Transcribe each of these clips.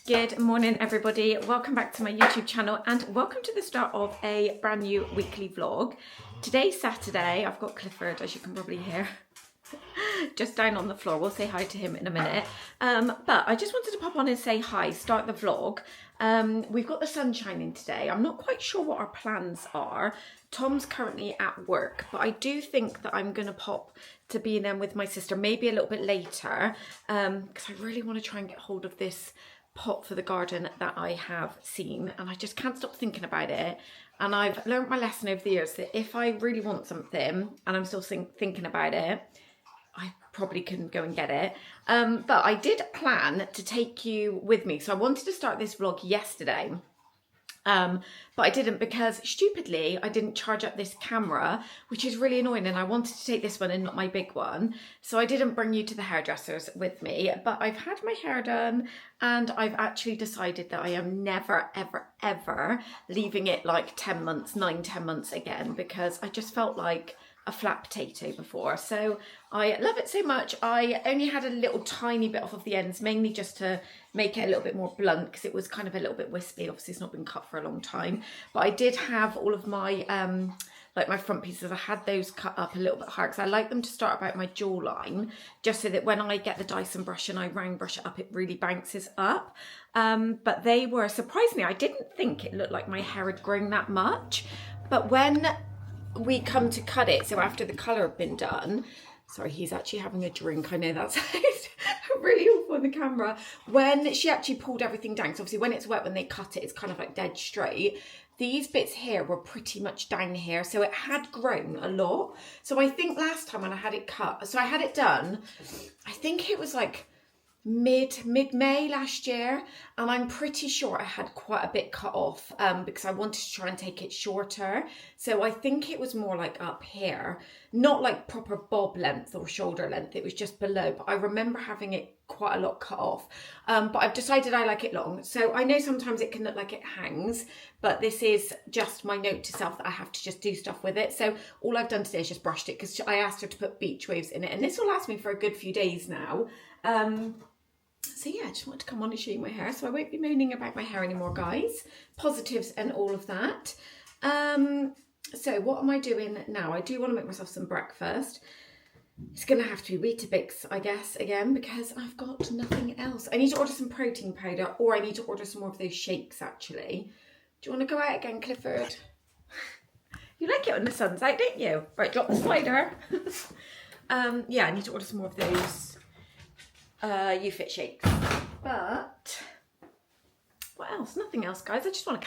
Good morning everybody, welcome back to my YouTube channel and welcome to the start of a brand new weekly vlog. Today's Saturday. I've got Clifford, as you can probably hear, just down on the floor. We'll say hi to him in a minute, but I just wanted to pop on and say hi, start the vlog. We've got the sun shining today. I'm not quite sure what our plans are. Tom's currently at work, but I do think that I'm going to pop to B&M with my sister maybe a little bit later, because I really want to try and get hold of this pot for the garden that I have seen, and I just can't stop thinking about it. And I've learned my lesson over the years that if I really want something and I'm still thinking about it, I probably can go and get it. But I did plan to take you with me. So I wanted to start this vlog yesterday, but I didn't because stupidly I didn't charge up this camera, which is really annoying, and I wanted to take this one and not my big one. So I didn't bring you to the hairdressers with me, but I've had my hair done and I've actually decided that I am never, ever, ever leaving it like 10 months, 9-10 months again, because I just felt like a flat potato before. So I love it so much. I only had a little tiny bit off of the ends, mainly just to make it a little bit more blunt because it was kind of a little bit wispy. Obviously it's not been cut for a long time, but I did have all of my like my front pieces, I had those cut up a little bit higher because I like them to start about my jawline, just so that when I get the Dyson brush and I round brush it up, it really bounces up. But they were, surprisingly, I didn't think it looked like my hair had grown that much, but when we come to cut it, so after the colour had been done, sorry, he's actually having a drink, I know that's really awful on the camera. When she actually pulled everything down, because obviously when it's wet, when they cut it, it's kind of like dead straight. These bits here were pretty much down here, so it had grown a lot. So I think last time when I had it cut, so I had it done, I think it was like mid-May last year, and I'm pretty sure I had quite a bit cut off because I wanted to try and take it shorter. So I think it was more like up here, not like proper bob length or shoulder length, it was just below, but I remember having it quite a lot cut off. But I've decided I like it long. So I know sometimes it can look like it hangs, but this is just my note to self that I have to just do stuff with it. So all I've done today is just brushed it because I asked her to put beach waves in it, and this will last me for a good few days now. So yeah, I just wanted to come on and show you my hair, so I won't be moaning about my hair anymore, guys. Positives and all of that. So what am I doing now? I do want to make myself some breakfast. It's going to have to be Weetabix, I guess, again, because I've got nothing else. I need to order some protein powder, or I need to order some more of those shakes, actually. Do you want to go out again, Clifford? You like it when the sun's out, don't you? Right, drop the slider. Yeah, I need to order some more of those YouFit shakes. But what else? Nothing else, guys. I just want to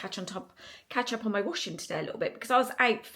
catch up on my washing today a little bit, because I was out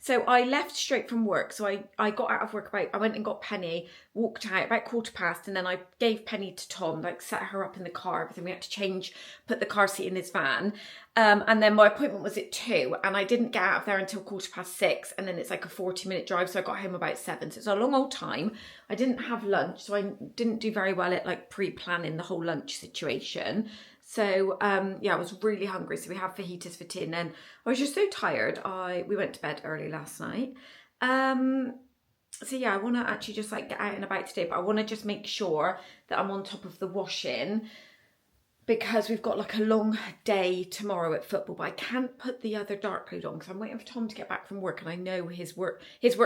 so I left straight from work. So I got out of work I went and got Penny, walked out about 15:15, and then I gave Penny to Tom, like set her up in the car, everything. We had to change, put the car seat in his van. And then my appointment was at 2, and I didn't get out of there until 6:15, and then it's like a 40-minute drive, so I got home about 7, so it's a long old time. I didn't have lunch, so I didn't do very well at like pre-planning the whole lunch situation. So yeah, I was really hungry, so we had fajitas for tea, and then I was just so tired. We went to bed early last night. So yeah, I want to actually just like get out and about today, but I want to just make sure that I'm on top of the washing, because we've got like a long day tomorrow at football, but I can't put the other dark load on because I'm waiting for Tom to get back from work, and I know his work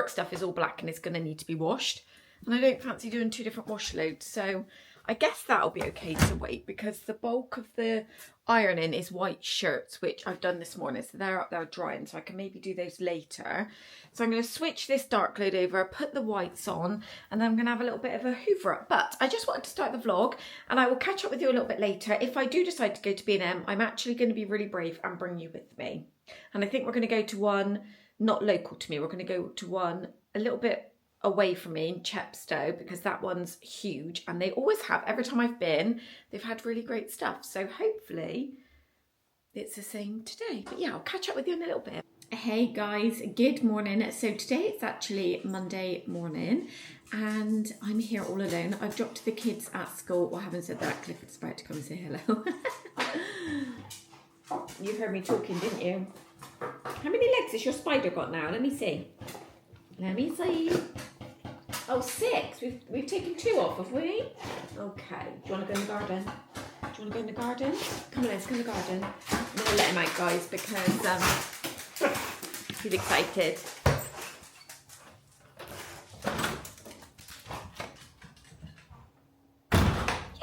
stuff is all black and it's going to need to be washed, and I don't fancy doing 2 different wash loads. So I guess that'll be okay to wait, because the bulk of the ironing is white shirts, which I've done this morning, so they're up there drying, so I can maybe do those later. So I'm going to switch this dark load over, put the whites on, and then I'm going to have a little bit of a hoover up. But I just wanted to start the vlog, and I will catch up with you a little bit later. If I do decide to go to B&M, I'm actually going to be really brave and bring you with me. And I think we're going to go to one not local to me. We're going to go to one a little bit away from me in Chepstow, because that one's huge, and they always have, every time I've been, they've had really great stuff. So hopefully it's the same today. But yeah, I'll catch up with you in a little bit. Hey guys, good morning. So today it's actually Monday morning, and I'm here all alone. I've dropped the kids at school. Well, I haven't said that. Clifford's about to come and say hello. You heard me talking, didn't you? How many legs has your spider got now? Let me see. Let me see. Oh, 6. We've taken 2 off, have we? Okay. Do you want to go in the garden? Do you you want to go in the garden? Come on, let's go in the garden. I'm going to let him out, guys, because he's excited.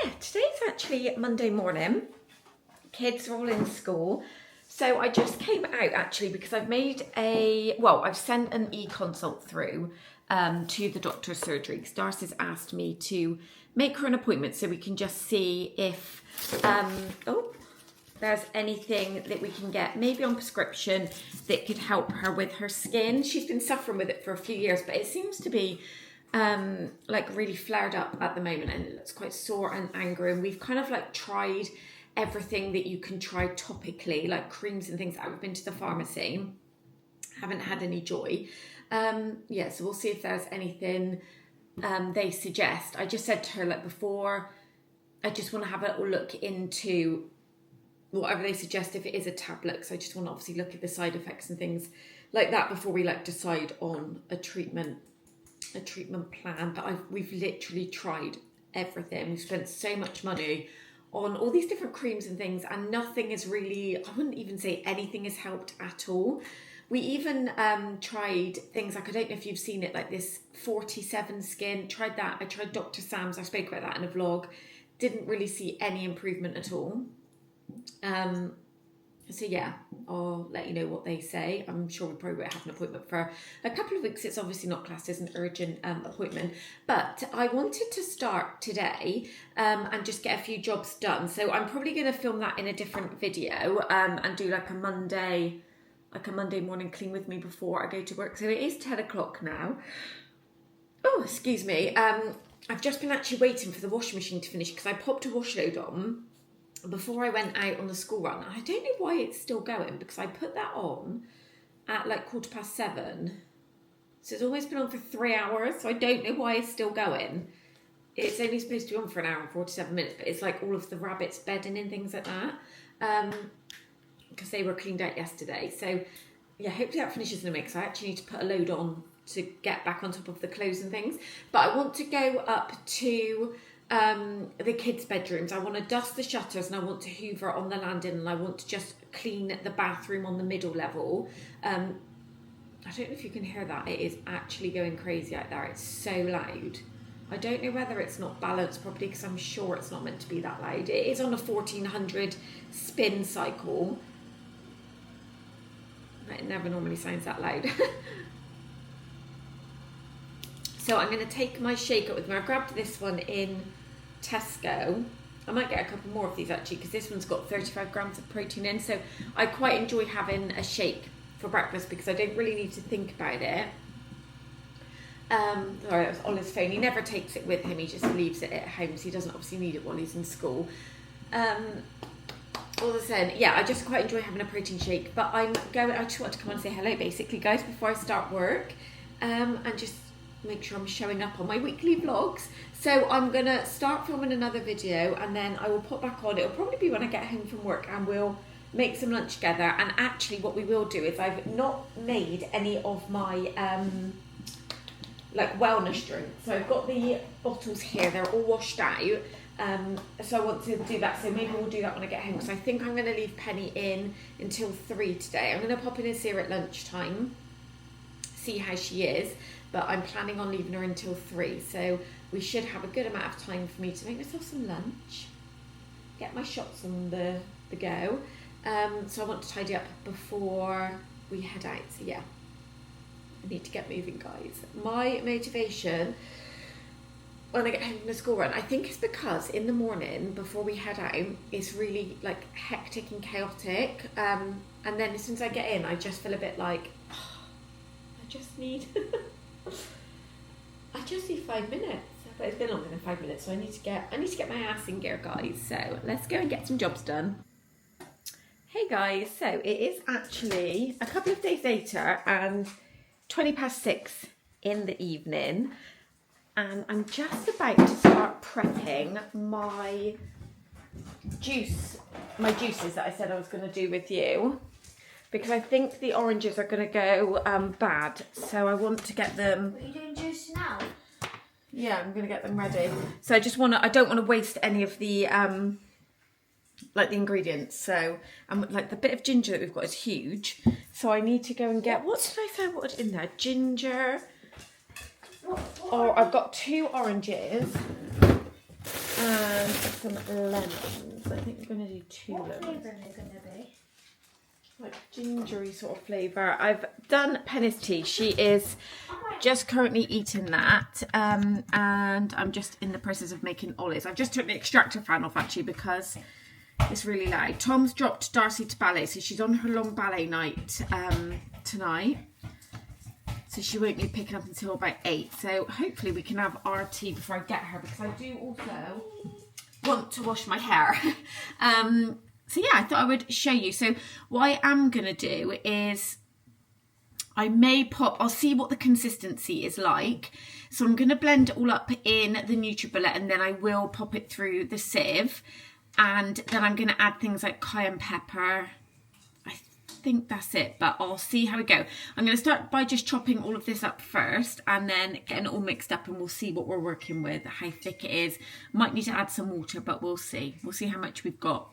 Yeah, today's actually Monday morning. Kids are all in school. So I just came out actually because I've made I've sent an e-consult through to the doctor's surgery because Darcy's asked me to make her an appointment so we can just see if there's anything that we can get maybe on prescription that could help her with her skin. She's been suffering with it for a few years, but it seems to be like really flared up at the moment, and it looks quite sore and angry, and we've kind of like tried everything that you can try topically, like creams and things. I've been to the pharmacy, haven't had any joy. So we'll see if there's anything they suggest. I just said to her, like, before, I just want to have a little look into whatever they suggest if it is a tablet, so I just want to obviously look at the side effects and things like that before we like decide on a treatment plan. But we've literally tried everything. We've spent so much money on all these different creams and things, and nothing is really, I wouldn't even say anything has helped at all. We even tried things like, I don't know if you've seen it, like this 47 skin, tried that. I tried Dr. Sam's, I spoke about that in a vlog, didn't really see any improvement at all. So yeah, I'll let you know what they say. I'm sure we probably won't have an appointment for a couple of weeks. It's obviously not classed as an urgent appointment, but I wanted to start today and just get a few jobs done. So I'm probably going to film that in a different video and do like a Monday morning clean with me before I go to work. So it is 10 o'clock now. Oh, excuse me. I've just been actually waiting for the washing machine to finish because I popped a wash load on before I went out on the school run. I don't know why it's still going because I put that on at like 7:15. So it's almost been on for 3 hours. So I don't know why it's still going. It's only supposed to be on for an hour and 47 minutes, but it's like all of the rabbits bedding and things like that. Because they were cleaned out yesterday. So yeah, hopefully that finishes in a minute. I actually need to put a load on to get back on top of the clothes and things. But I want to go up to the kids' bedrooms. I want to dust the shutters and I want to hoover on the landing, and I want to just clean the bathroom on the middle level. I don't know if you can hear that. It is actually going crazy out there. It's so loud. I don't know whether it's not balanced properly because I'm sure it's not meant to be that loud. It is on a 1400 spin cycle. It never normally sounds that loud. So I'm going to take my shaker with me. I grabbed this one in Tesco. I might get a couple more of these actually because this one's got 35 grams of protein in. So I quite enjoy having a shake for breakfast because I don't really need to think about it. Sorry, that was Olive's phone. He never takes it with him. He just leaves it at home, so he doesn't obviously need it while he's in school. All I said, yeah, I just quite enjoy having a protein shake. But I just want to come and say hello, basically, guys, before I start work, and just make sure I'm showing up on my weekly vlogs. So I'm gonna start filming another video, and then I will put back on. It'll probably be when I get home from work, and we'll make some lunch together. And actually, what we will do is I've not made any of my like wellness drinks. So I've got the bottles here. They're all washed out. So I want to do that, so maybe we'll do that when I get home, because I think I'm going to leave Penny in until 3 today. I'm going to pop in and see her at lunchtime, see how she is, but I'm planning on leaving her until 3, so we should have a good amount of time for me to make myself some lunch, get my shots on the go. So I want to tidy up before we head out, so yeah, I need to get moving, guys. My motivation when I get home from the school run, I think it's because in the morning before we head out, it's really like hectic and chaotic. And then as soon as I get in, I just feel a bit like, oh, I just need 5 minutes. But it's been longer than 5 minutes, so I need to get my ass in gear, guys. So let's go and get some jobs done. Hey guys, so it is actually a couple of days later and 6:20 in the evening. And I'm just about to start prepping my juices that I said I was going to do with you, because I think the oranges are going to go bad. So I want to get them. Are you doing juice now? Yeah, I'm going to get them ready. So I don't want to waste any of the like the ingredients. So like the bit of ginger that we've got is huge, so I need to go and get, what did I say I wanted in there? Ginger, or I've got 2 oranges and some lemons. I think we're going to do 2 lemons. What flavour are they going to be? Like gingery sort of flavour. I've done Penny's tea. She is just currently eating that, and I'm just in the process of making olives. I've just took the extractor fan off actually because it's really loud. Tom's dropped Darcy to ballet, so she's on her long ballet night tonight. So she won't be picking up until about 8. So hopefully we can have our tea before I get her, because I do also want to wash my hair. So yeah, I thought I would show you. So what I am going to do is I'll see what the consistency is like. So I'm going to blend it all up in the NutriBullet, and then I will pop it through the sieve. And then I'm going to add things like cayenne pepper. I think that's it, but I'll see how we go. I'm going to start by just chopping all of this up first, and then getting it all mixed up, and we'll see what we're working with, how thick it is. Might need to add some water, but we'll see. We'll see how much we've got.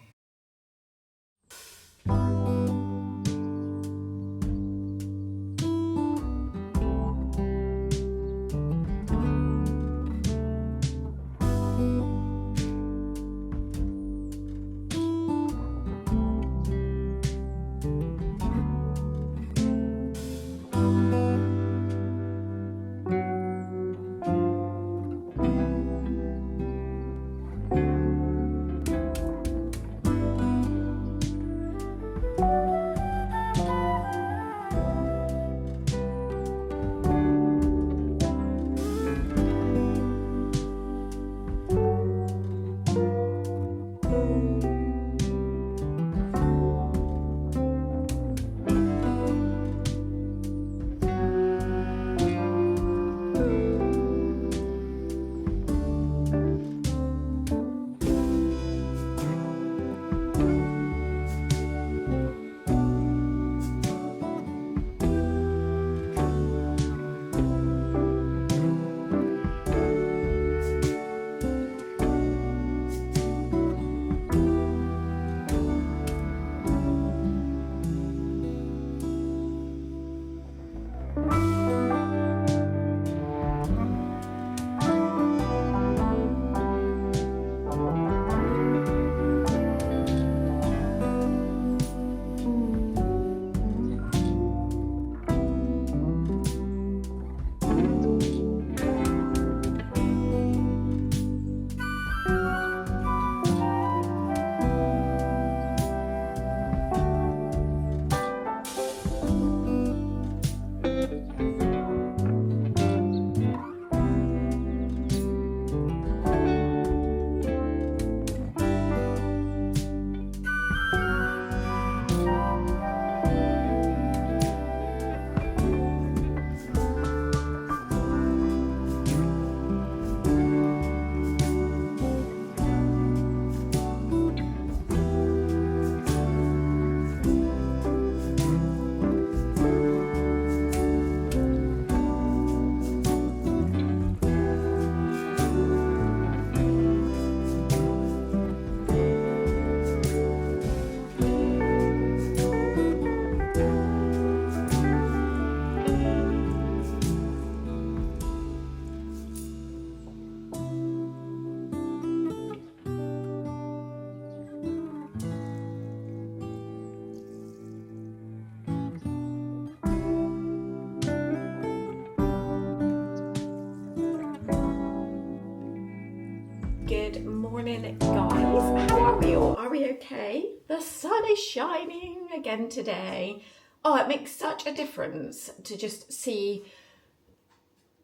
Good morning, guys. How are we all? Are we okay? The sun is shining again today. Oh, it makes such a difference to just see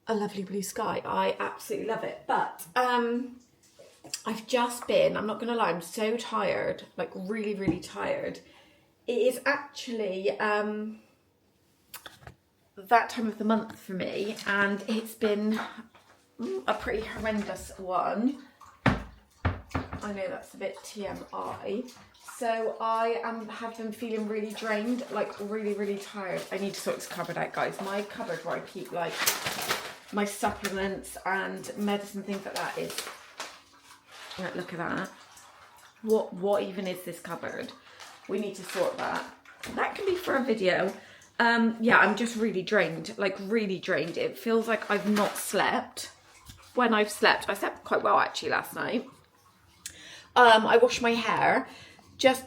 a lovely blue sky. I absolutely love it. But I've just been, I'm not gonna lie, I'm so tired, like really, really tired. It is actually that time of the month for me, and it's been a pretty horrendous one. I know that's a bit TMI. So I have been feeling really drained, like really, really tired. I need to sort this cupboard out, guys. My cupboard where I keep like my supplements and medicine, things like that is, like, look at that. What even is this cupboard? We need to sort that. That can be for a video. Yeah, I'm just really drained, like really drained. It feels like I've not slept. When I've slept, I slept quite well actually last night. I washed my hair, just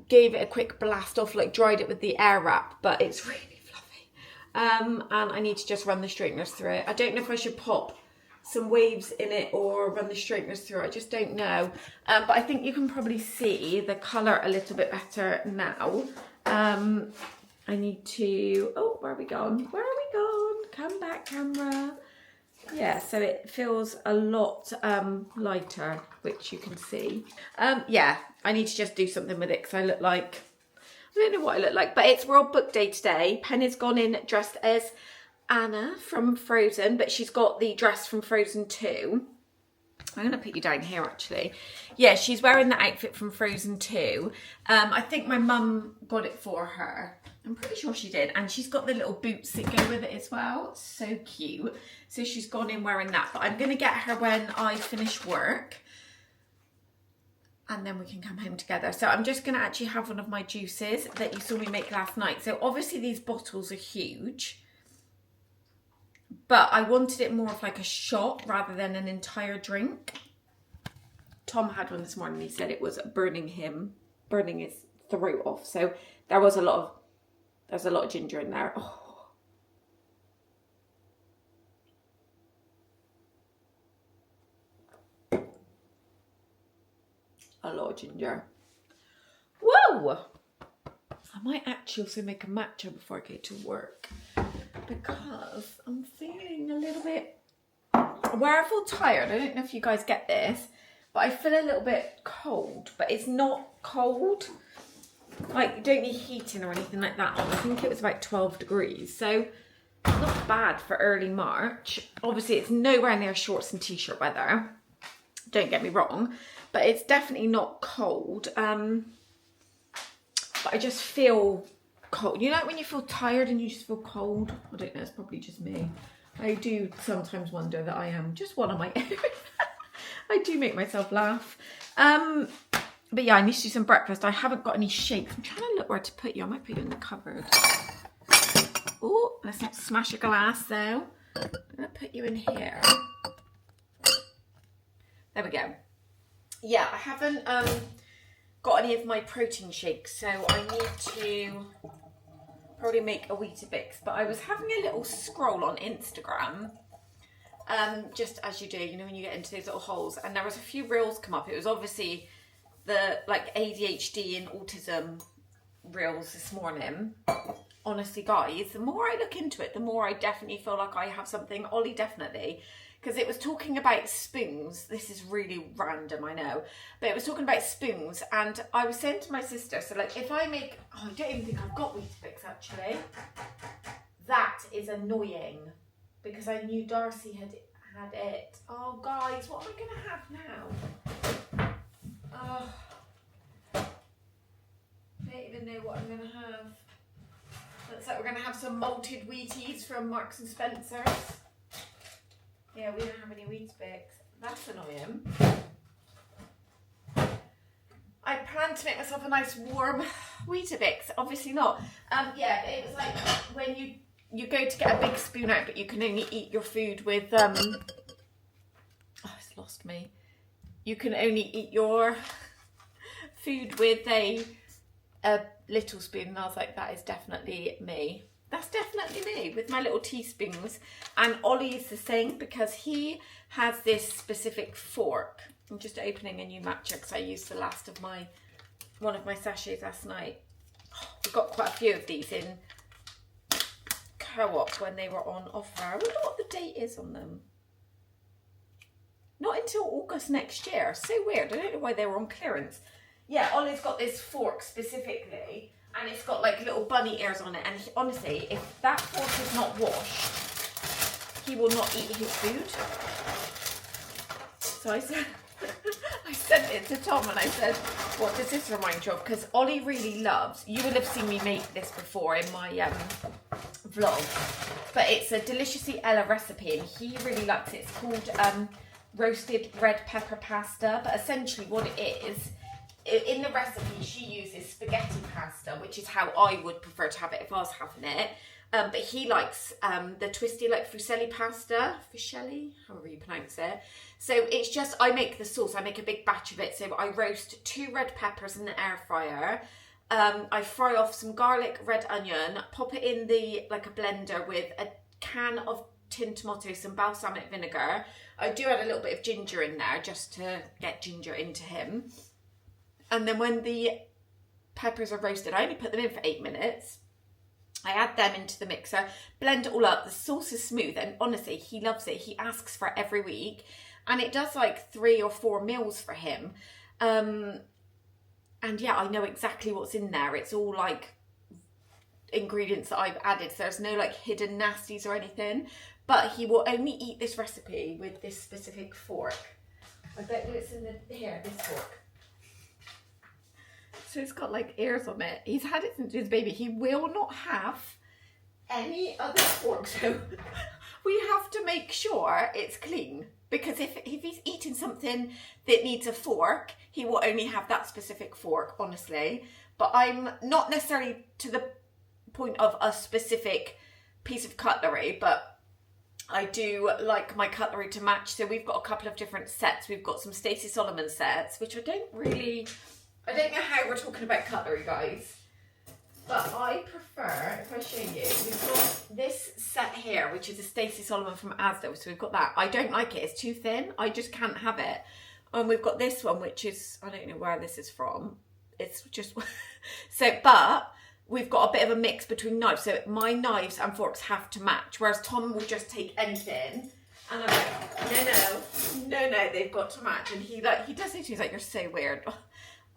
gave it a quick blast off, like dried it with the air wrap, but it's really fluffy. And I need to just run the straighteners through it. I don't know if I should pop some waves in it or run the straighteners through it. I just don't know. But I think you can probably see the colour a little bit better now. I need to, oh, where are we gone? Where are we gone? Come back, camera. Yeah, so it feels a lot lighter, which you can see. Yeah, I need to just do something with it because I look like, I don't know what I look like, but it's World Book Day today. Penny's gone in dressed as Anna from Frozen, but she's got the dress from Frozen 2. I'm going to put you down here actually. Yeah, she's wearing the outfit from Frozen 2. I think my mum got it for her. I'm pretty sure she did. And she's got the little boots that go with it as well. So cute. So she's gone in wearing that. But I'm going to get her when I finish work. And then we can come home together. So I'm just going to actually have one of my juices that you saw me make last night. So obviously these bottles are huge. But I wanted it more of like a shot rather than an entire drink. Tom had one this morning. He said it was burning his throat off. So there's a lot of ginger in there. Oh. A lot of ginger. Whoa! I might actually also make a matcha before I go to work. Because I'm feeling a little bit, where I feel tired, I don't know if you guys get this, but I feel a little bit cold, but it's not cold, like you don't need heating or anything like that on. I think it was about 12 degrees, so not bad for early March. Obviously it's nowhere near shorts and t-shirt weather, don't get me wrong, but it's definitely not cold, but I just feel cold. You know when you feel tired and you just feel cold? I don't know, it's probably just me. I do sometimes wonder that I am just one of my own. I do make myself laugh. But yeah, I need to do some breakfast. I haven't got any shakes. I'm trying to look where to put you. I might put you in the cupboard. Oh, let's not smash a glass though. I'm gonna put you in here. There we go. Yeah, I haven't got any of my protein shakes, so I need to probably make a Weetabix. But I was having a little scroll on Instagram, just as you do, you know, when you get into those little holes, and there was a few reels come up. It was obviously the like ADHD and autism reels this morning. Honestly, guys, the more I look into it, the more I definitely feel like I have something. Ollie definitely. Because it was talking about spoons. This is really random, I know. But it was talking about spoons. And I was saying to my sister, so like if I make, oh, I don't even think I've got Weetabix actually. That is annoying. Because I knew Darcy had it. Oh, guys, what am I going to have now? Oh, I don't even know what I'm going to have. Looks like we're going to have some malted Wheaties from Marks and Spencer's. Yeah, we don't have any Weetabix. That's annoying. I planned to make myself a nice warm Weetabix. Obviously not. Yeah, it was like when you go to get a big spoon out, but you can only eat your food with oh, it's lost me. You can only eat your food with a little spoon, and I was like, that is definitely me. That's definitely me with my little teaspoons. And Ollie is the same because he has this specific fork. I'm just opening a new matcha because I used the last of one of my sachets last night. Oh, we got quite a few of these in Co-op when they were on offer. I wonder what the date is on them. Not until August next year. So weird. I don't know why they were on clearance. Yeah, Ollie's got this fork specifically. And it's got like little bunny ears on it. And honestly, if that fork is not washed, he will not eat his food. So I sent it to Tom and I said, what does this remind you of? Because Ollie really loves, you will have seen me make this before in my vlog. But it's a Deliciously Ella recipe and he really likes it. It's called roasted red pepper pasta. But essentially what it is, in the recipe she uses spaghetti pasta, which is how I would prefer to have it if I was having it. But he likes the twisty, like fusilli pasta, fusilli, however you pronounce it. So it's just, I make the sauce, I make a big batch of it. So I roast 2 red peppers in the air fryer. I fry off some garlic, red onion, pop it in like a blender with a can of tinned tomatoes, some balsamic vinegar. I do add a little bit of ginger in there just to get ginger into him. And then when the peppers are roasted, I only put them in for 8 minutes. I add them into the mixer, blend it all up. The sauce is smooth, and honestly, he loves it. He asks for it every week, and it does like 3 or 4 meals for him. And yeah, I know exactly what's in there. It's all like ingredients that I've added. So there's no like hidden nasties or anything, but he will only eat this recipe with this specific fork. I bet you it's in this fork. So it's got like ears on it. He's had it since he was a baby. He will not have any other fork. So we have to make sure it's clean, because if he's eating something that needs a fork, he will only have that specific fork, honestly. But I'm not necessarily to the point of a specific piece of cutlery, but I do like my cutlery to match. So we've got a couple of different sets. We've got some Stacey Solomon sets, which I don't know how we're talking about cutlery, guys, but I prefer, if I show you, we've got this set here, which is a Stacey Solomon from Asda, so we've got that. I don't like it, it's too thin, I just can't have it. And we've got this one, which is, I don't know where this is from, it's just, so, but we've got a bit of a mix between knives, so my knives and forks have to match, whereas Tom will just take anything, and I'm like, no, they've got to match, and he does it, he's like, you're so weird.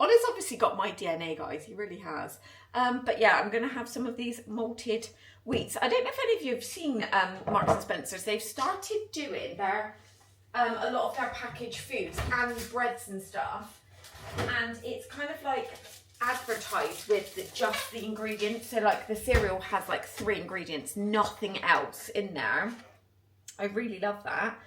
Ollie's obviously got my DNA, guys. He really has. But yeah, I'm going to have some of these malted wheats. I don't know if any of you have seen Marks and Spencer's. They've started doing a lot of their packaged foods and breads and stuff. And it's kind of like advertised with just the ingredients. So like the cereal has like 3 ingredients, nothing else in there. I really love that.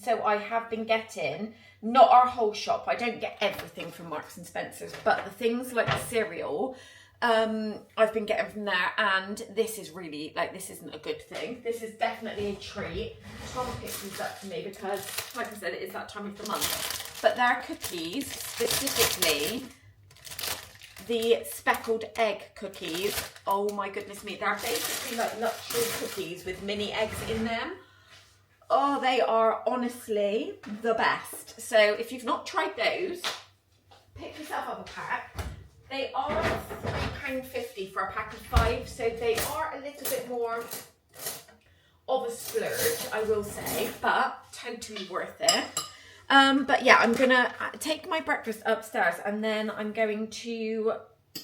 So I have been getting, not our whole shop, I don't get everything from Marks and Spencer's, but the things like the cereal, I've been getting from there, and this is really, like, this isn't a good thing. This is definitely a treat. Tom picked these up for me because, like I said, it is that time of the month. But they're cookies, specifically the speckled egg cookies. Oh my goodness me, they're basically like luxury cookies with mini eggs in them. Oh, they are honestly the best. So if you've not tried those, pick yourself up a pack. They are £3.50 for a pack of 5, so they are a little bit more of a splurge, I will say, but totally worth it. But yeah, I'm gonna take my breakfast upstairs, and then I'm going to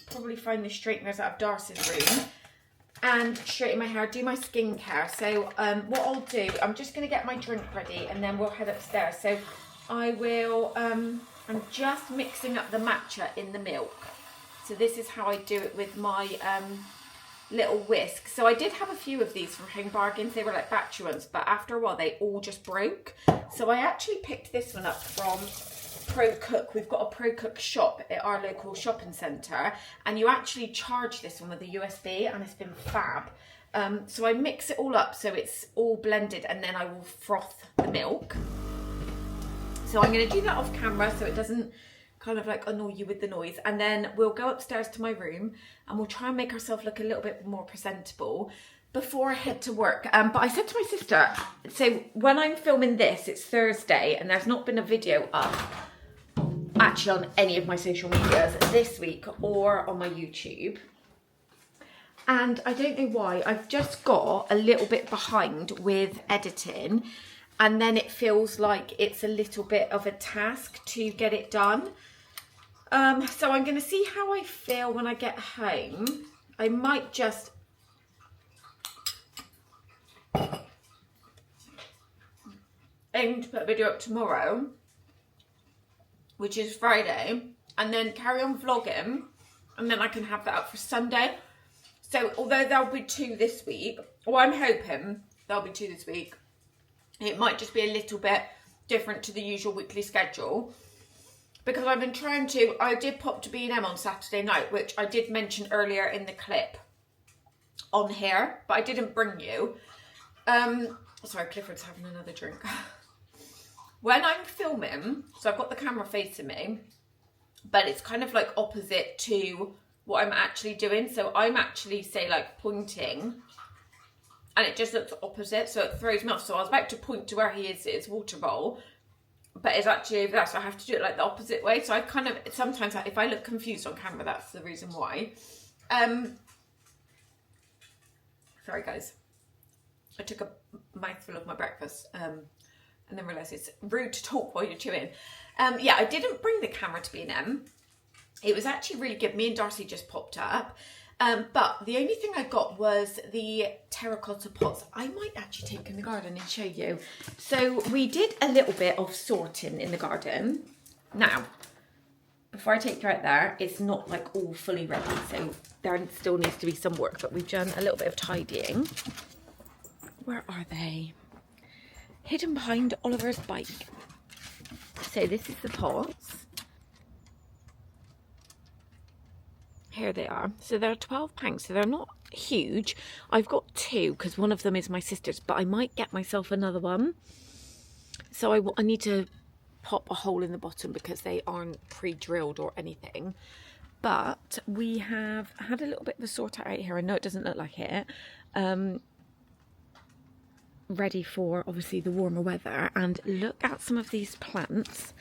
probably find the straighteners out of Darcy's room and straighten my hair, do my skincare. So what I'll do, I'm just going to get my drink ready, and then we'll head upstairs. So I will, I'm just mixing up the matcha in the milk. So this is how I do it with my little whisk. So I did have a few of these from Home Bargains. They were like batchy ones, but after a while they all just broke. So I actually picked this one up from Pro Cook. We've got a Pro Cook shop at our local shopping centre, and you actually charge this one with a USB, and it's been fab. So I mix it all up so it's all blended, and then I will froth the milk. So I'm going to do that off camera so it doesn't kind of like annoy you with the noise, and then we'll go upstairs to my room and we'll try and make ourselves look a little bit more presentable before I head to work. But I said to my sister, so when I'm filming this, it's Thursday, and there's not been a video up actually on any of my social medias this week or on my YouTube. And I don't know why, I've just got a little bit behind with editing, and then it feels like it's a little bit of a task to get it done. So I'm going to see how I feel when I get home. I might just aim to put a video up tomorrow, which is Friday, and then carry on vlogging, and then I can have that up for Sunday. So although there'll be 2 this week, or I'm hoping there'll be 2 this week, it might just be a little bit different to the usual weekly schedule. because I've been trying to, I did pop to B&M on Saturday night, which I did mention earlier in the clip on here, but I didn't bring you. Sorry, Clifford's having another drink. When I'm filming, so I've got the camera facing me, but it's kind of like opposite to what I'm actually doing. So I'm actually, say, like pointing, and it just looks opposite, so it throws me off. So I was about to point to where he is, his water bowl, but it's actually over there, so I have to do it like the opposite way. So I kind of, sometimes if I look confused on camera, that's the reason why. Sorry guys, I took a mouthful of my breakfast and then realised it's rude to talk while you're chewing. Yeah, I didn't bring the camera to B&M. It was actually really good. Me and Darcy just popped up. But the only thing I got was the terracotta pots. I might actually take in the garden and show you. So we did a little bit of sorting in the garden. Now, before I take you out there, it's not like all fully ready. So there still needs to be some work, but we've done a little bit of tidying. Where are they? Hidden behind Oliver's bike. So this is the pots. Here they are. So they're £12, so they're not huge. I've got two because one of them is my sister's, but I might get myself another one. So I need to pop a hole in the bottom because they aren't pre-drilled or anything. But we have had a little bit of a sort out here. I know it doesn't look like it. Ready for obviously the warmer weather, and look at some of these plants.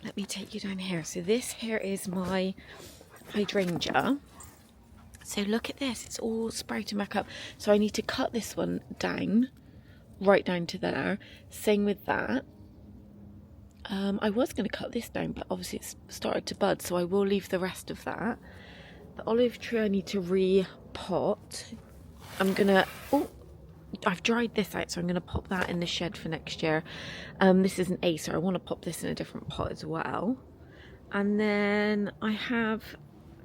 Let me take you down here. So this here is my hydrangea. So look at this, it's all sprouting back up. So I need to cut this one down, right down to there. Same with that. I was going to cut this down, but obviously it's started to bud, so I will leave the rest of that. The olive tree I need to repot. I'm gonna, oh, I've dried this out, so I'm going to pop that in the shed for next year. This is an acer. I want to pop this in a different pot as well. And then I have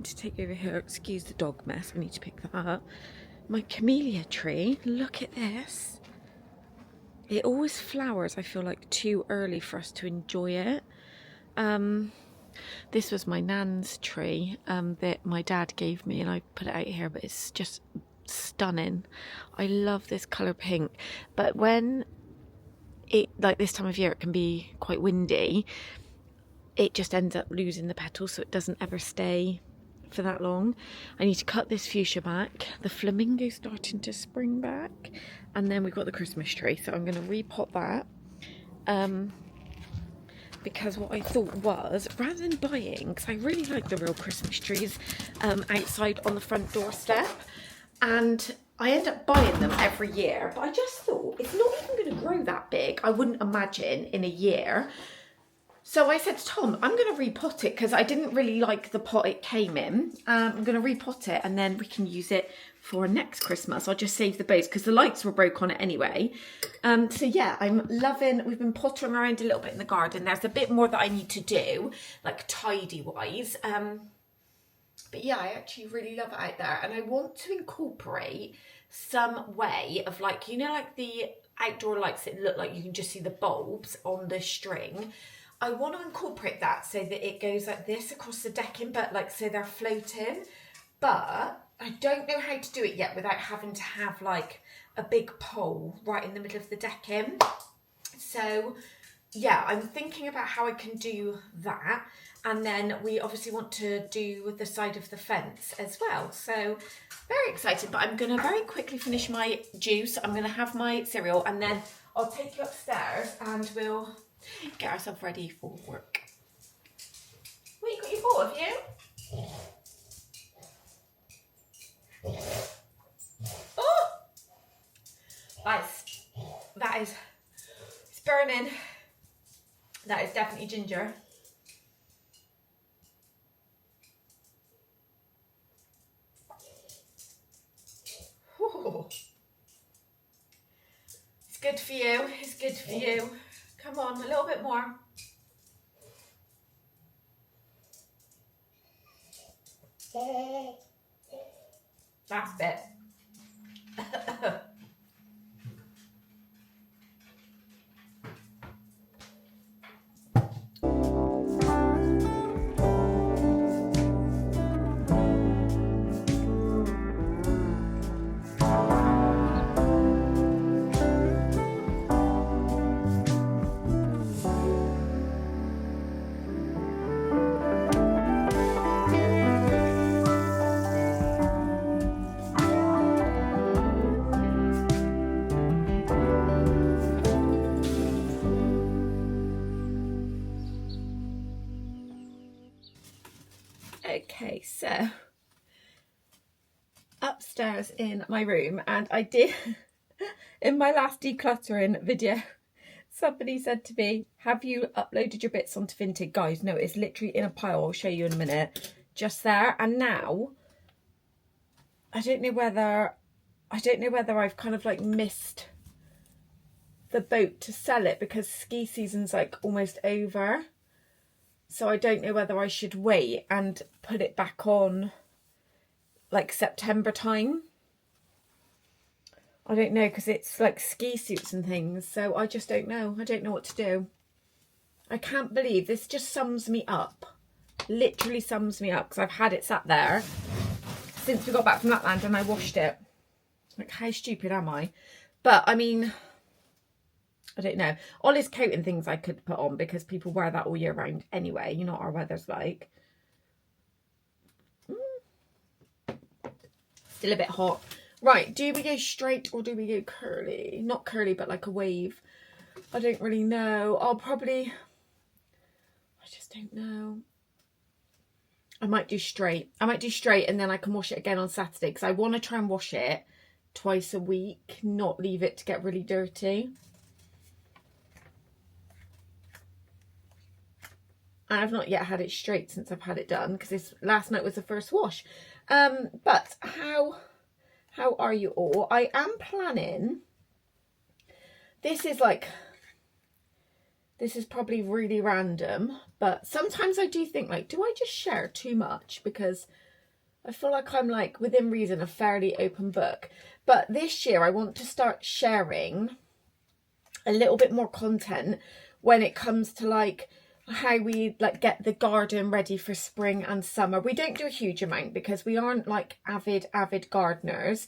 to take over here, excuse the dog mess, I need to pick that up. My camellia tree, look at this. It always flowers, I feel like, too early for us to enjoy it. This was my nan's tree that my dad gave me, and I put it out here, but it's just stunning. I love this colour pink, but when it, like this time of year, it can be quite windy, it just ends up losing the petals, so it doesn't ever stay for that long. I need to cut this fuchsia back. The flamingo's starting to spring back, and then we've got the Christmas tree, so I'm going to repot that. Because what I thought was, rather than buying, because I really like the real Christmas trees outside on the front doorstep, and I end up buying them every year, but I just thought it's not even going to grow that big, I wouldn't imagine, in a year. So I said to Tom, I'm going to repot it because I didn't really like the pot it came in. I'm going to repot it, and then we can use it for next Christmas. I'll just save the base because the lights were broke on it anyway. So yeah, I'm loving, we've been pottering around a little bit in the garden. There's a bit more that I need to do, like tidy wise. But yeah, I actually really love it out there. And I want to incorporate some way of, like, you know, like the outdoor lights that look like you can just see the bulbs on the string. I want to incorporate that so that it goes like this across the decking, but like, so they're floating. But I don't know how to do it yet without having to have like a big pole right in the middle of the decking. So yeah, I'm thinking about how I can do that. And then we obviously want to do the side of the fence as well. So very excited, but I'm going to very quickly finish my juice. I'm going to have my cereal, and then I'll take you upstairs and we'll get ourselves ready for work. What, you got your ball, have you? Oh! That is, it's burning. That is definitely ginger. Ooh. It's good for you, it's good for you. Come on, a little bit more. Last bit. Okay, so upstairs in my room, and I did in my last decluttering video, somebody said to me, have you uploaded your bits onto Vinted? Guys, no, it's literally in a pile. I'll show you in a minute. Just there. And now I don't know whether I've kind of like missed the boat to sell it, because ski season's like almost over. So I don't know whether I should wait and put it back on like September time. I don't know, because it's like ski suits and things. So I just don't know. I don't know what to do. I can't believe this just sums me up. Literally sums me up, because I've had it sat there since we got back from Lapland and I washed it. Like, how stupid am I? But I mean, I don't know. Ollie's coat and things I could put on, because people wear that all year round anyway. You know what our weather's like. Still a bit hot. Right, do we go straight or do we go curly? Not curly, but like a wave. I don't really know. I just don't know. I might do straight. And then I can wash it again on Saturday, because I want to try and wash it twice a week, not leave it to get really dirty. And I've not yet had it straight since I've had it done, because this last night was the first wash. But how are you all? I am planning, this is probably really random, but sometimes I do think, like, do I just share too much? Because I feel like I'm, like, within reason, a fairly open book. But this year I want to start sharing a little bit more content when it comes to, like, how we like get the garden ready for spring and summer. We don't do a huge amount because we aren't like avid gardeners.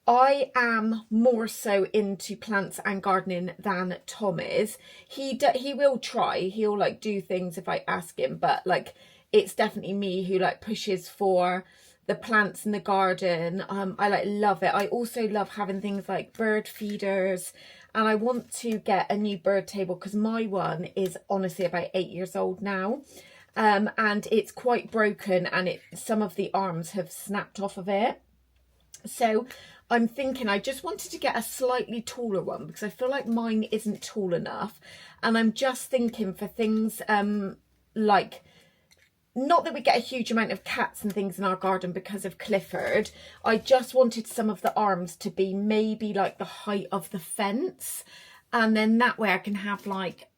I am more so into plants and gardening than Tom is. He will try. He'll like do things if I ask him, but like it's definitely me who like pushes for the plants in the garden. I like love it. I also love having things like bird feeders. And I want to get a new bird table, because my one is honestly about 8 years old now. And it's quite broken, and some of the arms have snapped off of it. So I'm thinking I just wanted to get a slightly taller one, because I feel like mine isn't tall enough. And I'm just thinking for things like, not that we get a huge amount of cats and things in our garden because of Clifford. I just wanted some of the arms to be maybe like the height of the fence. And then that way I can have like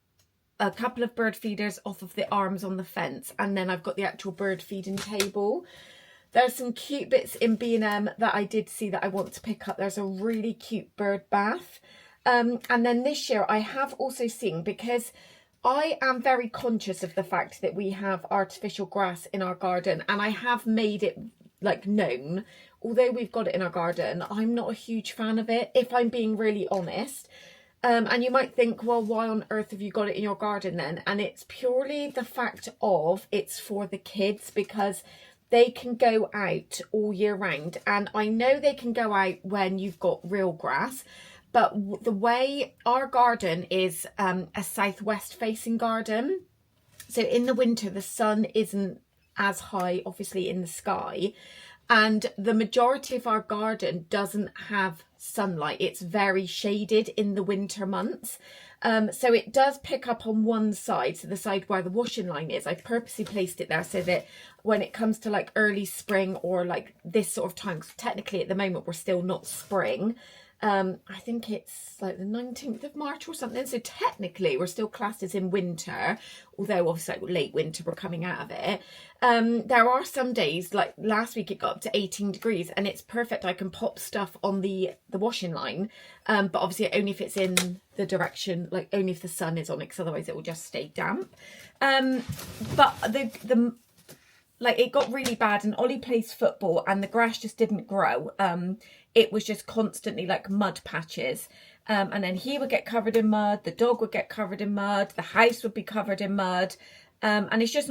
a couple of bird feeders off of the arms on the fence. And then I've got the actual bird feeding table. There's some cute bits in B&M that I did see that I want to pick up. There's a really cute bird bath. And then this year I have also seen, because I am very conscious of the fact that we have artificial grass in our garden, and I have made it like known, although we've got it in our garden, I'm not a huge fan of it, if I'm being really honest. And you might think, well, why on earth have you got it in your garden then? And it's purely the fact of it's for the kids, because they can go out all year round. And I know they can go out when you've got real grass. But the way our garden is a southwest facing garden, so in the winter the sun isn't as high obviously in the sky, and the majority of our garden doesn't have sunlight. It's very shaded in the winter months. So it does pick up on one side, so the side where the washing line is. I purposely placed it there so that when it comes to like early spring or like this sort of time, 'cause technically at the moment we're still not spring. I think it's like the 19th of March or something. So technically we're still classed as in winter, although obviously like late winter, we're coming out of it. There are some days, like last week it got up to 18 degrees and it's perfect. I can pop stuff on the washing line. But obviously only if it's in the direction, like only if the sun is on it, because otherwise it will just stay damp. But like it got really bad, and Ollie plays football and the grass just didn't grow. It was just constantly like mud patches. And then he would get covered in mud, the dog would get covered in mud, the house would be covered in mud. And it's just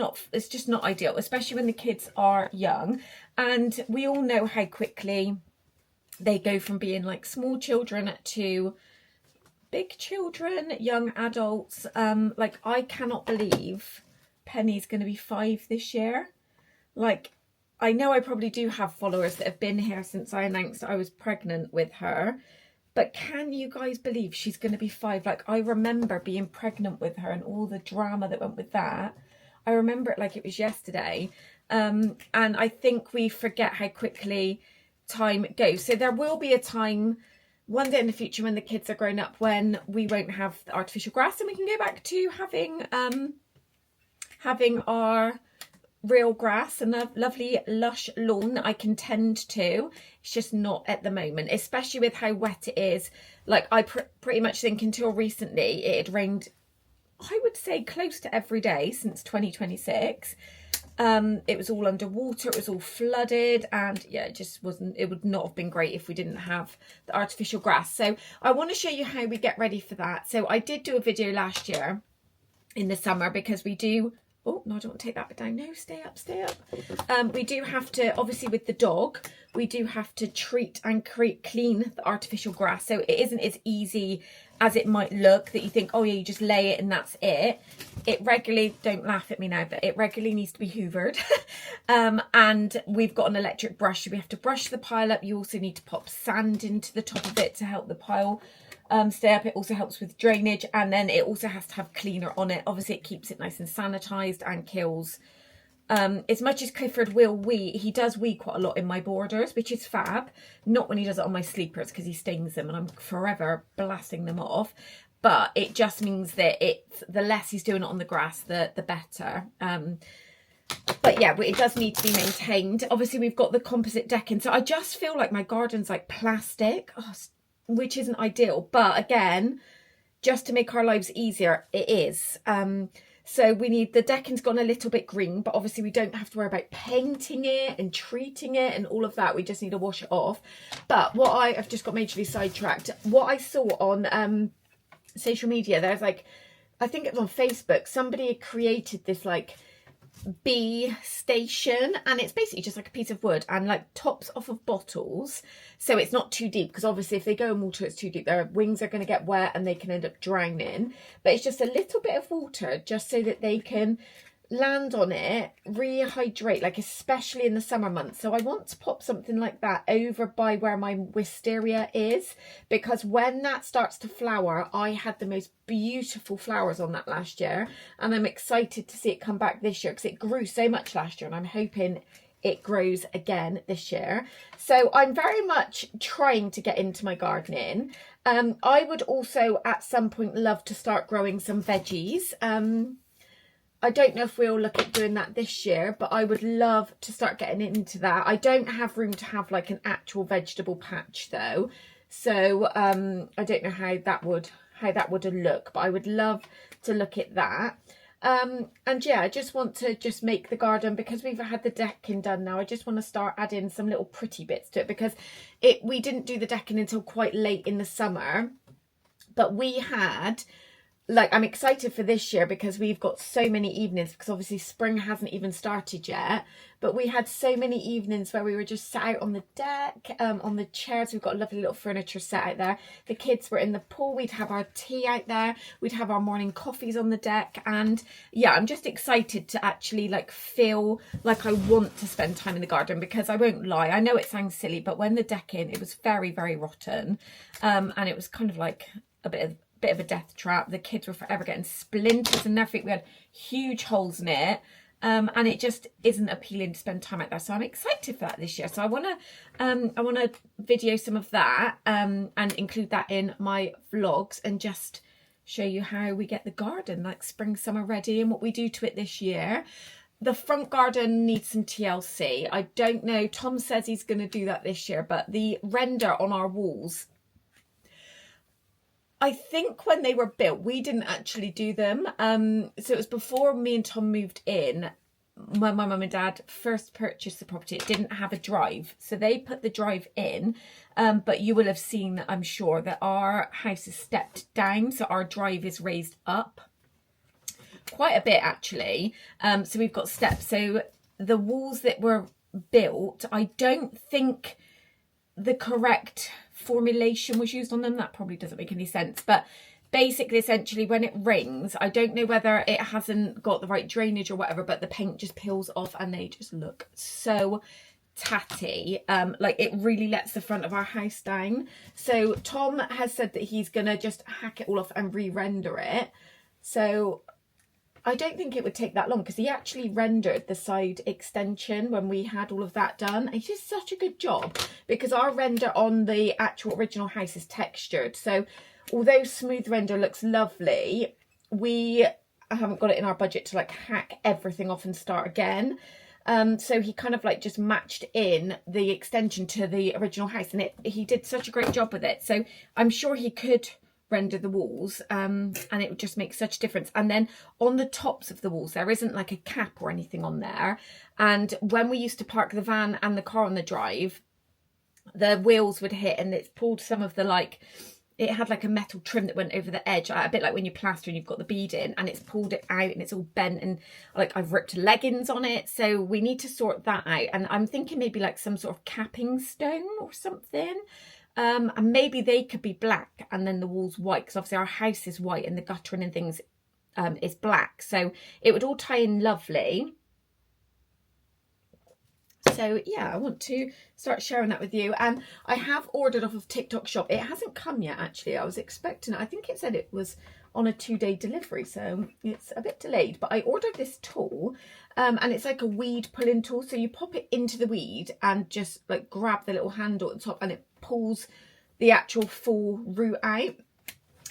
not ideal, especially when the kids are young. And we all know how quickly they go from being like small children to big children, young adults. Like I cannot believe Penny's going to be 5 this year. like, I know I probably do have followers that have been here since I announced I was pregnant with her. But can you guys believe she's going to be 5? Like, I remember being pregnant with her and all the drama that went with that. I remember it like it was yesterday. And I think we forget how quickly time goes. So there will be a time one day in the future when the kids are grown up when we won't have the artificial grass and we can go back to having our real grass and a lovely lush lawn that I can tend to. It's just not at the moment, especially with how wet it is. Like, I pretty much think until recently it had rained, I would say, close to every day since 2026. It was all underwater, it was all flooded, and yeah, it just wasn't, it would not have been great if we didn't have the artificial grass. So I want to show you how we get ready for that. So I did do a video last year in the summer because we do, oh no, I don't want to take that bit down, no, stay up, stay up. We do have to, obviously with the dog, we do have to treat and clean the artificial grass. So it isn't as easy as it might look, that you think, oh yeah, you just lay it and that's it. It regularly, don't laugh at me now, but it regularly needs to be hoovered. And we've got an electric brush, so we have to brush the pile up. You also need to pop sand into the top of it to help the pile stay up. It also helps with drainage, and then it also has to have cleaner on it. Obviously it keeps it nice and sanitized and kills. As much as Clifford will wee, he does wee quite a lot in my borders, which is fab. Not when he does it on my sleepers, because he stings them and I'm forever blasting them off. But it just means that the less he's doing it on the grass, the better. But yeah, it does need to be maintained. Obviously we've got the composite decking, so I just feel like my garden's like plastic, which isn't ideal. But again, just to make our lives easier, it is. So we need, the decking's gone a little bit green, but obviously we don't have to worry about painting it and treating it and all of that. We just need to wash it off. But what I've just got majorly sidetracked. What I saw on social media, there's like, I think it was on Facebook, somebody had created this like bee station, and it's basically just like a piece of wood and like tops off of bottles, so it's not too deep, because obviously if they go in water it's too deep, their wings are going to get wet and they can end up drowning. But it's just a little bit of water just so that they can land on it, rehydrate, like especially in the summer months. So I want to pop something like that over by where my wisteria is, because when that starts to flower, I had the most beautiful flowers on that last year, and I'm excited to see it come back this year because it grew so much last year, and I'm hoping it grows again this year. So I'm very much trying to get into my gardening. I would also at some point love to start growing some veggies. I don't know if we'll look at doing that this year, but I would love to start getting into that. I don't have room to have like an actual vegetable patch though, so I don't know how that would look, but I would love to look at that. And yeah, I just want to just make the garden, because we've had the decking done now, I just want to start adding some little pretty bits to it, because we didn't do the decking until quite late in the summer, but we had, like, I'm excited for this year because we've got so many evenings, because obviously spring hasn't even started yet, but we had so many evenings where we were just sat out on the deck, on the chairs. We've got a lovely little furniture set out there. The kids were in the pool. We'd have our tea out there. We'd have our morning coffees on the deck. And yeah, I'm just excited to actually like feel like I want to spend time in the garden, because I won't lie, I know it sounds silly, but when the decking, it was very, very rotten. And it was kind of like a bit of a death trap. The kids were forever getting splinters and everything. We had huge holes in it, and it just isn't appealing to spend time out there. So I'm excited for that this year. So I want to video some of that and include that in my vlogs, and just show you how we get the garden like spring summer ready and what we do to it this year. The front garden needs some TLC. I don't know, Tom says he's going to do that this year, but the render on our walls, I think when they were built, we didn't actually do them. So it was before me and Tom moved in, when my mum and dad first purchased the property. It didn't have a drive, so they put the drive in. But you will have seen, I'm sure, that our house is stepped down, so our drive is raised up quite a bit actually. So we've got steps. So the walls that were built, I don't think the correct formulation was used on them. That probably doesn't make any sense, but basically, essentially, when it rains, I don't know whether it hasn't got the right drainage or whatever, but the paint just peels off and they just look so tatty. Like, it really lets the front of our house down. So Tom has said that he's gonna just hack it all off and re-render it. So I don't think it would take that long, because he actually rendered the side extension when we had all of that done. He did such a good job, because our render on the actual original house is textured. So although smooth render looks lovely, we haven't got it in our budget to like hack everything off and start again. So he kind of like just matched in the extension to the original house, and he did such a great job with it. So I'm sure he could render the walls, and it would just make such a difference. And then on the tops of the walls, there isn't like a cap or anything on there. And when we used to park the van and the car on the drive, the wheels would hit, and it's pulled some of the like, it had like a metal trim that went over the edge, a bit like when you plaster and you've got the bead in, and it's pulled it out and it's all bent, and like I've ripped leggings on it. So we need to sort that out. And I'm thinking maybe like some sort of capping stone or something. And maybe they could be black and then the walls white, because obviously our house is white and the guttering and things is black. So it would all tie in lovely. So yeah, I want to start sharing that with you. And I have ordered off of TikTok shop. It hasn't come yet, actually. I was expecting it. I think it said it was on a 2-day delivery, so it's a bit delayed. But I ordered this tool, and it's like a weed pulling tool. So you pop it into the weed and just like grab the little handle at the top, and it pulls the actual full root out.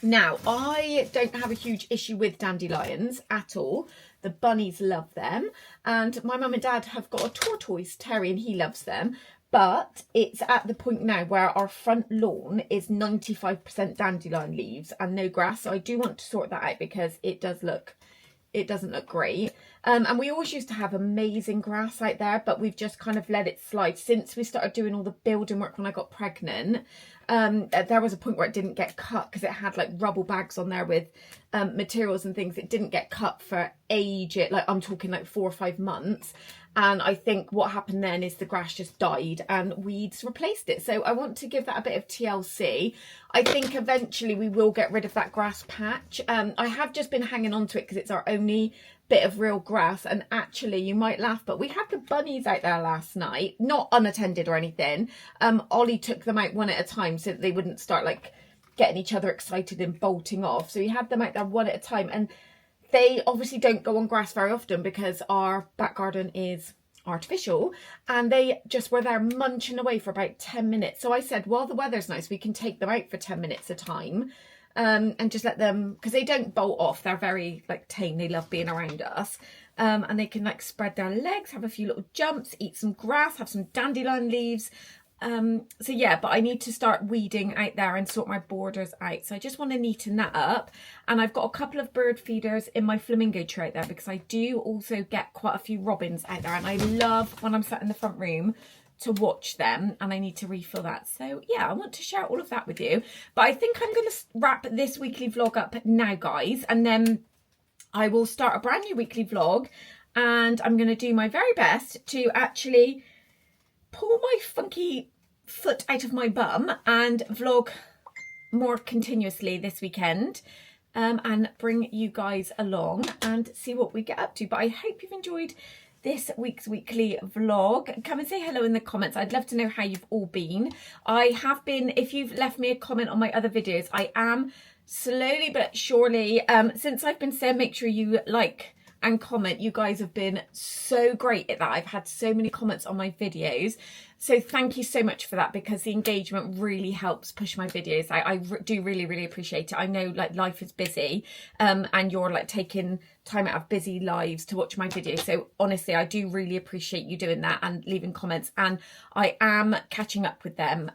Now, I don't have a huge issue with dandelions at all. The bunnies love them, and my mum and dad have got a tortoise terrier and he loves them. But it's at the point now where our front lawn is 95% dandelion leaves and no grass. So I do want to sort that out, because it doesn't look great. And we always used to have amazing grass out there, but we've just kind of let it slide since we started doing all the building work when I got pregnant. There was a point where it didn't get cut, because it had like rubble bags on there with materials and things. It didn't get cut for ages, like I'm talking like 4 or 5 months. And I think what happened then is the grass just died and weeds replaced it. So I want to give that a bit of TLC. I think eventually we will get rid of that grass patch. I have just been hanging on to it because it's our only bit of real grass. And actually, you might laugh, but we had the bunnies out there last night, not unattended or anything. Ollie took them out one at a time so that they wouldn't start like getting each other excited and bolting off. So he had them out there one at a time. And they obviously don't go on grass very often because our back garden is artificial, and they just were there munching away for about 10 minutes. So I said, while the weather's nice, we can take them out for 10 minutes a time, and just let them, because they don't bolt off. They're very like tame. They love being around us. And they can like spread their legs, have a few little jumps, eat some grass, have some dandelion leaves. So yeah, but I need to start weeding out there and sort my borders out. So I just want to neaten that up. And I've got a couple of bird feeders in my flamingo tray out there, because I do also get quite a few robins out there. And I love when I'm sat in the front room to watch them, and I need to refill that. So yeah, I want to share all of that with you. But I think I'm going to wrap this weekly vlog up now, guys. And then I will start a brand new weekly vlog. And I'm going to do my very best to actually pull my funky foot out of my bum and vlog more continuously this weekend, and bring you guys along and see what we get up to. But I hope you've enjoyed this week's weekly vlog. Come and say hello in the comments. I'd love to know how you've all been. I have been, if you've left me a comment on my other videos, I am slowly but surely, since I've been saying make sure you like and comment, you guys have been so great at that. I've had so many comments on my videos, so thank you so much for that, because the engagement really helps push my videos. I do really appreciate it. I know like life is busy, and you're like taking time out of busy lives to watch my videos, so honestly I do really appreciate you doing that and leaving comments, and I am catching up with them.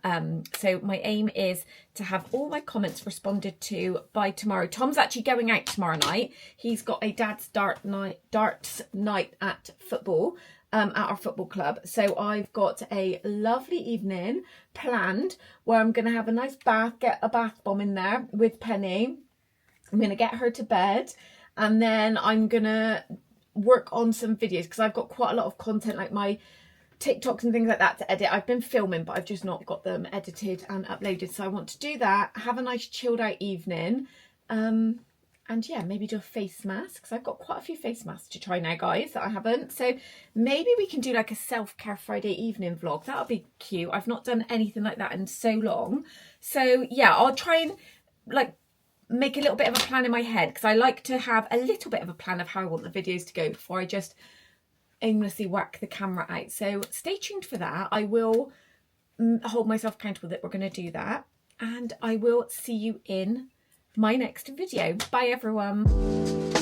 So my aim is to have all my comments responded to by tomorrow. Tom's actually going out tomorrow night. He's got a dad's darts night at football, at our football club. So I've got a lovely evening planned where I'm going to have a nice bath, get a bath bomb in there with Penny. I'm going to get her to bed, and then I'm going to work on some videos, because I've got quite a lot of content, like my TikToks and things like that to edit. I've been filming, but I've just not got them edited and uploaded. So I want to do that, have a nice chilled out evening, And yeah, maybe do a face mask, because I've got quite a few face masks to try now, guys, that I haven't. So maybe we can do like a self-care Friday evening vlog. That'll be cute. I've not done anything like that in so long. So yeah, I'll try and like make a little bit of a plan in my head, because I like to have a little bit of a plan of how I want the videos to go before I just aimlessly whack the camera out. So stay tuned for that. I will hold myself accountable that we're going to do that, and I will see you in my next video. Bye everyone.